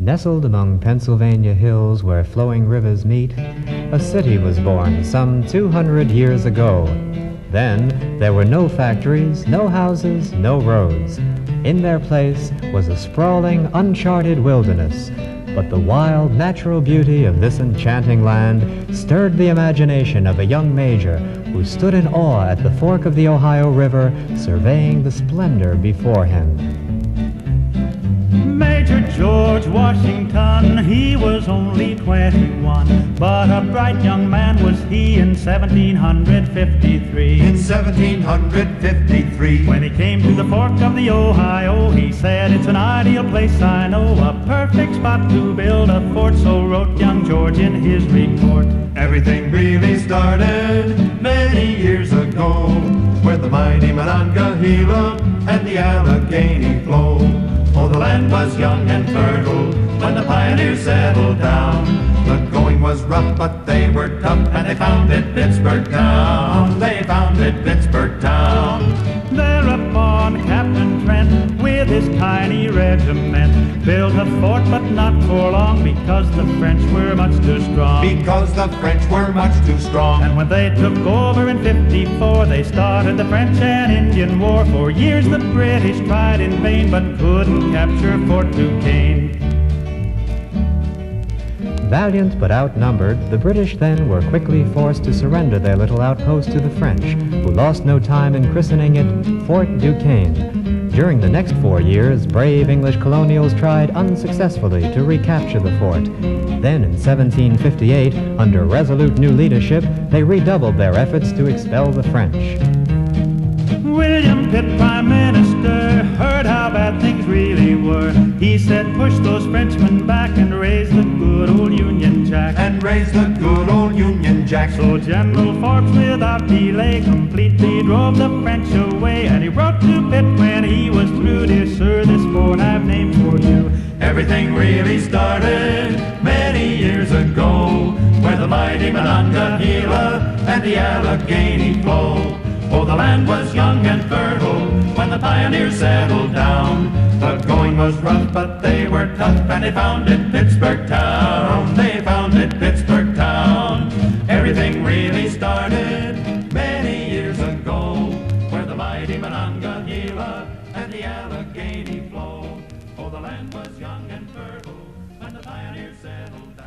Nestled among Pennsylvania hills where flowing rivers meet, a city was born some 200 years ago. Then there were no factories, no houses, no roads. In their place was a sprawling, uncharted wilderness. But the wild, natural beauty of this enchanting land stirred the imagination of a young major who stood in awe at the fork of the Ohio River, surveying the splendor before him. Major George Washington, he was only 21, but a bright young man was he in 1753. In 1753, when he came to the fork of the Ohio, he said, "It's an ideal place, I know, a perfect spot to build a fort," so wrote young George in his report. Everything really started many years ago, where the mighty Monongahela and the Allegheny flow. Oh, the land was young and fertile when the pioneers settled down. The going was rough, but they were tough, and they founded Pittsburgh town. They founded Pittsburgh town. Thereupon Captain Trent, with his tiny regiment, built a fort, but not for long, because the French were much too strong. Because the French were much too strong. And when they took over in 54, they started the French and Indian War. For years the British tried in vain, but couldn't capture Fort Duquesne. Valiant but outnumbered, the British then were quickly forced to surrender their little outpost to the French, who lost no time in christening it Fort Duquesne. During the next 4 years, brave English colonials tried unsuccessfully to recapture the fort. Then in 1758, under resolute new leadership, they redoubled their efforts to expel the French. William Pitt, Prime Minister, heard how bad things really were. He said, "Push those Frenchmen back and raise the good old Union Jack." And raise the good old Union Jack. So General Forbes, without delay, completely drove the French away. And he wrote to Pitt when he was through, "Dear sir, this fort I've named for you." Everything really started many years ago, where the mighty Monongahela and the Allegheny flow. Oh, the land was young and fertile when the pioneers settled down. The going was rough, but they were tough, and they founded Pittsburgh town. They founded Pittsburgh town. Everything really started many years ago, where the mighty Monongahela and the Allegheny flow. Oh, the land was young and fertile when the pioneers settled down.